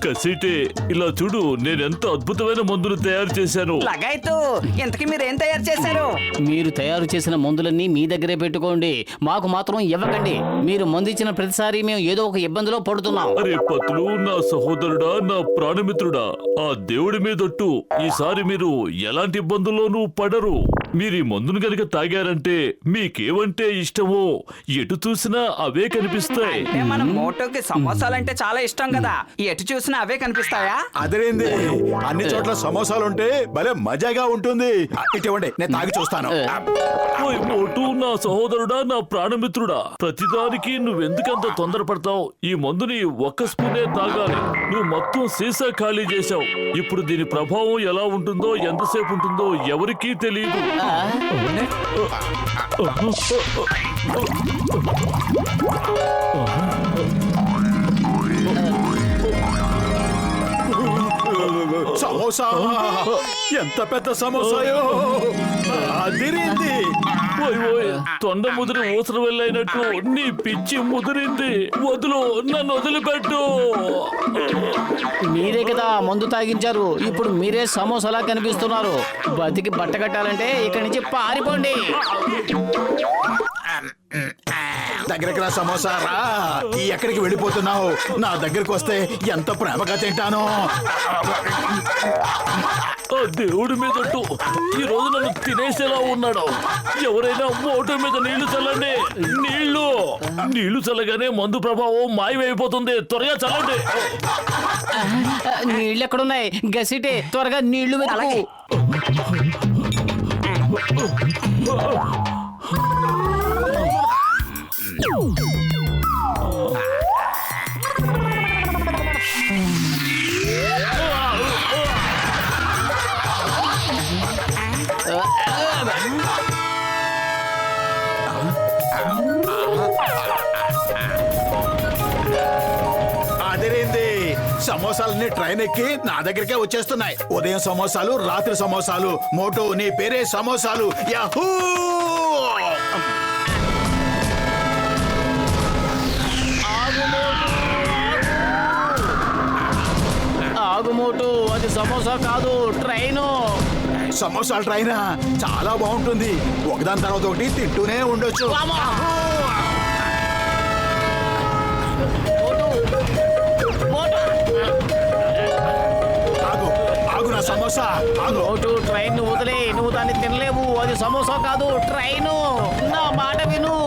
కసిటే ఇలా చూడు, నేనెంత అద్భుతమైన మందును తయారు చేశాను. లగాయతు ఇంతకీ మీరేం తయారు చేశారు? మీరు తయారు చేసిన మందులన్నీ మీ దగ్గరే పెట్టుకోండి, మాకు మాత్రం ఇవ్వకండి. మీరు మందు ఇచ్చిన ప్రతిసారి మేము ఏదో ఒక ఇబ్బందిలో పడుతున్నాం. అరే పతులు, నా సహోదరుడా, నా ప్రాణమిత్రుడా, ఆ దేవుడి మీదొట్టు, ఈసారి మీరు ఎలాంటి ఇబ్బందుల్లోనూ పడరు. మీరు ఈ మందును గనుక తాగారంటే మీకేమంటే ఇష్టమో ఎటు చూసినా అవే కనిపిస్తాయి. అంటే మన మోటోకి సమోసాలంటే చాలా ఇష్టం కదా, ఎటు చూసినా అవే కనిపిస్తాయా? అదేంది, అన్ని చోట్ల సమోసాలుంటే భలే మజాగా ఉంటుంది. ఇటువంటి నేను తాగి చూస్తాను. ఓయ్ మోటు, నా సహోదరుడా, నా ప్రాణమిత్రుడా, ప్రతిదానికి నువ్వెందుకంత తొందరపడతావు? ఈ మందుని ఒక్క స్పూనే తాగాలి. నువ్వు మొత్తం సీసా ఖాళీ చేశావు. ఇప్పుడు దీని ప్రభావం ఎలా ఉంటుందో, ఎంతసేపు ఉంటుందో ఎవరికీ తెలియదు. సమోసా, ఎంత పెద్ద సమోసాయో, అదిరింది. ఓయ్ ఓయ్, తొండ ముదిరి ఊసరు వెళ్ళైనట్టు నీ పిచ్చి ముదిరింది. వదులు, నన్ను వదిలిపెట్టు. మీరే కదా మందు తాగించారు, ఇప్పుడు మీరే సమోసాలా కనిపిస్తున్నారు. బతికి బట్ట కట్టాలంటే ఇక్కడి నుంచి పారిపోండి. దగ్గరికి రా సమోసా రా. ఎక్కడికి వెళ్ళిపోతున్నావు? నా దగ్గరికి వస్తే ఎంత ప్రేమగా తింటాను. ఆ దేవుడి మీదట్టు ఈ రోజు నన్ను తినేసేలా ఉన్నాడు. ఎవరైనా మోటో మీద నీళ్లు చల్లండి. నీళ్లు చల్లగానే మందు ప్రభావం మాయమైపోతుంది. త్వరగా చల్లండి. నీళ్ళు ఎక్కడున్నాయి? గసిటే త్వరగా నీళ్లు వెతుకు. అదిరింది. సమోసాలన్నీ ట్రైన్ ఎక్కి నా దగ్గరికే వచ్చేస్తున్నాయి. ఉదయం సమోసాలు, రాత్రి సమోసాలు. మోటో, నీ పేరే సమోసాలు. యాహూ! ఆగుమోటు, అది సమోసా కాదు, ట్రైను. సమోసాల ట్రైనా చాలా బాగుంటుంది. ఒకదాని తర్వాత ఒకటి తింటూనే ఉండొచ్చు. ఆగు, ఆగు నా సమోసా, ఆగు. మోటు, ట్రైన్ ను వదిలే, నువ్వు దాన్ని తినలేవు. అది సమోసా కాదు, ట్రైను. నా మాట విను.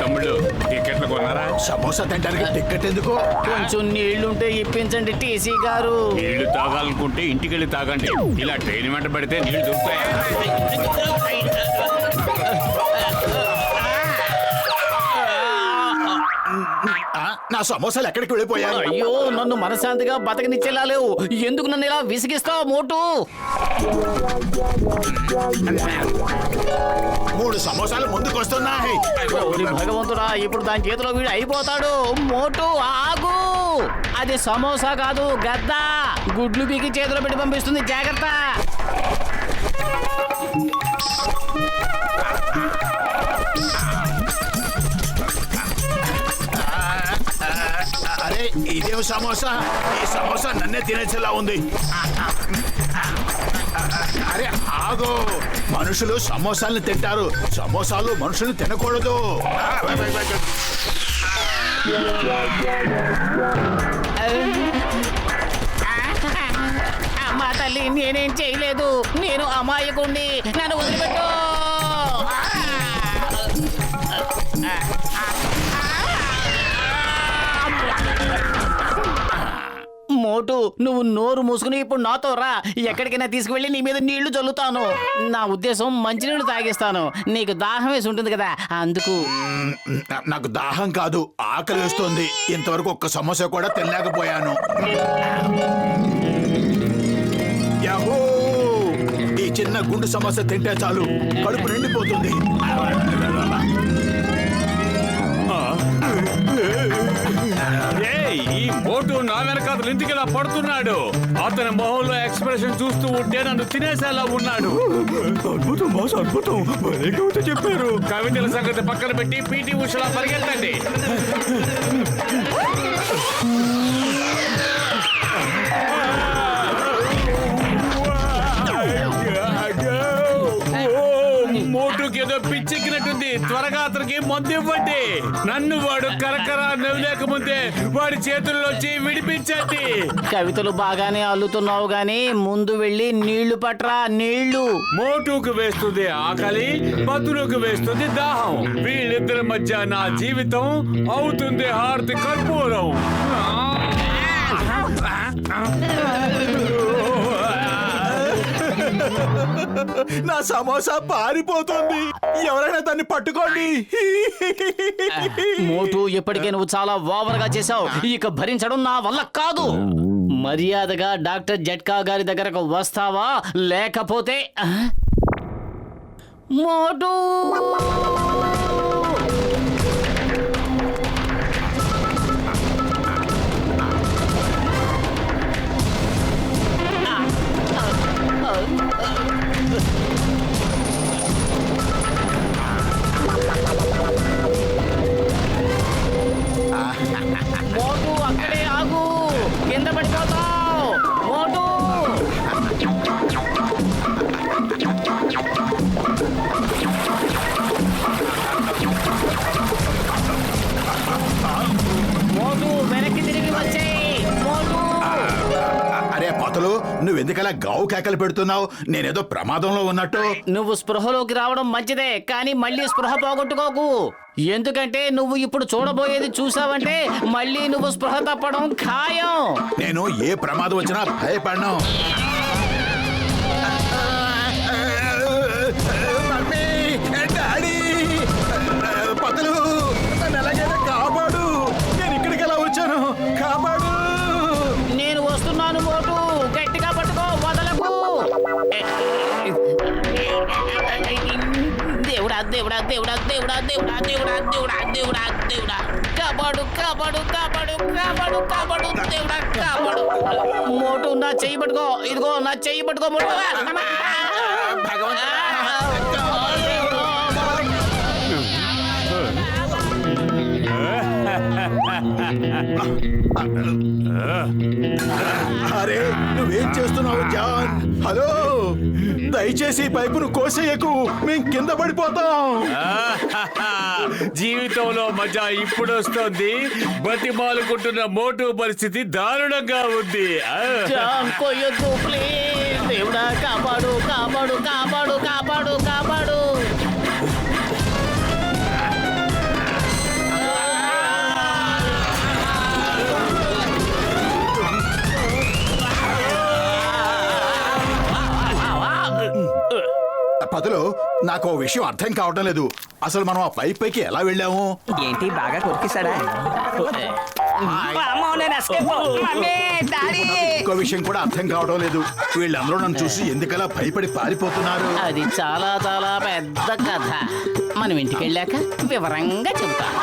తమ్ముళ్ళు, టికెట్లు కొన్నారా? సమోసా తినడానికి టికెట్ ఎందుకు? కొంచెం నీళ్లుంటే ఇప్పించండి టీసీ గారు. నీళ్లు తాగాలనుకుంటే ఇంటికి వెళ్ళి తాగండి. ఇలా ట్రైన్ వెంట పడితే నీళ్లు దొరుకుతాయి. నా సమోసాలు ఎక్కడికి వెళ్ళిపోయాయి? అయ్యో, నన్ను మనశాంతిగా బతకనిచ్చేలా లేవు. ఎందుకు నన్ను ఇలా విసిగిస్తావు మోటు? 3 సమోసాలు ముందుకు వస్తున్నాయి. ఓరి భగవంతుడా, ఇప్పుడు దాని చేతిలో వీడు అయిపోతాడు. మోటు ఆగు, అది సమోసా కాదు, గద్ద. గుడ్లు పీకి చేతిలో పెట్టి పంపిస్తుంది, జాగ్రత్త. అరే ఇదేం సమోసా? ఈ సమోసా నన్నే తినేసేలా ఉంది. అరే ఆగో, మనుషులు సమోసాలను తింటారు, సమోసాలు మనుషులు తినకూడదు. అమ్మా తల్లి, నేనేం చేయలేదు. నేను అమాయకుణ్ణి, నన్ను వదిలిపెట్టు. మోటు, నువ్వు నోరు మూసుకుని ఇప్పుడు నాతో రా. ఎక్కడికైనా తీసుకువెళ్ళి నీ మీద నీళ్లు చల్లుతాను. నా ఉద్దేశం మంచినీళ్ళు తాగిస్తాను. నీకు దాహం వేసి ఉంటుంది కదా, అందుకు. నాకు దాహం కాదు, ఆకలి వేస్తుంది. ఇంతవరకు ఒక్క సమోసా కూడా తినలేకపోయాను. యాహూ! ఈ చిన్న గుండు సమోసా తింటే చాలు, కడుపు నిండిపోతుంది. ఈ మోటు నా వెనకాల ఇంటికి ఇలా పడుతున్నాడు. అతని మొహంలో ఎక్స్ప్రెషన్ చూస్తూ ఉంటే నన్ను తినేసేలా ఉన్నాడు. అద్భుతం బాస్, అద్భుతం. చెప్పారు. కవితల సంగతి పక్కన పెట్టి పీటీ ఉషలా పరిగెత్తండి. పిచ్చెక్కినట్టుంది. త్వరగా అతనికి మందు ఇవ్వండి. నన్ను వాడు కరకరా నవ్వలేక ముందే వాడి చేతుల్లోంచి విడిపించండి. కవితలు బాగానే అల్లుతున్నావు గాని ముందు వెళ్ళి నీళ్లు పట్రా, నీళ్లు. మోటుకు వేస్తుంది ఆకలి, బతులకు వేస్తుంది దాహం. వీళ్ళిద్దరి మధ్య నా జీవితం అవుతుంది హారతి కర్పూరం. నా సమోసా పారిపోతుంది. ఎవరైనా దాన్ని పట్టుకోండి. మోటు ఇప్పటికే నువ్వు చాలా ఓవర్గా చేశావు. ఇక భరించడం నా వల్ల కాదు. మర్యాదగా డాక్టర్ జట్కా గారి దగ్గరకు వస్తావా, లేకపోతే మోటు మోటు అక్కడే ఆగు, కింద పడిపోతావు. మోటు మోటు వెనక్కి తిరిగి వచ్చేయ్. మోటు అరే పతులు, నువ్వెందుకలా గావు కేకలు పెడుతున్నావు? నేనేదో ప్రమాదంలో ఉన్నట్టు. నువ్వు స్పృహలోకి రావడం మంచిదే, కానీ మళ్ళీ స్పృహ పోగొట్టుకోకు. ఎందుకంటే నువ్వు ఇప్పుడు చూడబోయేది చూసావంటే మళ్ళీ నువ్వు స్పృహ తప్పడం ఖాయం. నేను ఏ ప్రమాదం వచ్చినా భయపడను. మమ్మీ, డాడీ, పతులు, నన్ను ఎలాగైనా కాపాడు. నేను ఇక్కడికి ఎలా వచ్చాను? కాపాడు. నేను వస్తున్నాను మోటు, గట్టిగా పట్టుకో, వదలకు. దేవుడా దేవుడా దేవుడా దేవుడా దేవుడా దేవుడా దేవుడా దేవుడా దేవుడా కాపాడు కాపాడు కాపాడు కాపాడు కాపాడు దేవుడా కాపాడు. మోటు నా చెయ్యి పట్టుకో, ఇదిగో నా చెయ్యి పట్టుకో మోటు. అరే నువ్వేం చేస్తున్నావు జాన్? హలో, దయచేసి ఈ పైపును కోసేయకు, మేం కింద పడిపోతాం. జీవితంలో మజా ఇప్పుడు వస్తుంది. బతిమాలుకుంటున్న మోటు పరిస్థితి దారుణంగా ఉంది. జాన్ కొయ్యొద్దు ప్లీజ్. దేవుడా కాపాడు కాపాడు కాపాడు కాపాడు కాపాడు. పదులు, నాకు ఓ విషయం అర్థం కావటం లేదు. అసలు మనం ఆ పైప్ పైకి ఎలా వెళ్ళాము? ఏంటి బాగా కొరికిసాడా? ఇంకో విషయం కూడా అర్థం కావడం లేదు. వీళ్ళందరూ నన్ను చూసి ఎందుకలా భయపడి పారిపోతున్నారు? అది చాలా చాలా పెద్ద కథ. మనం ఇంటికి వెళ్ళాక వివరంగా చెబుతాం.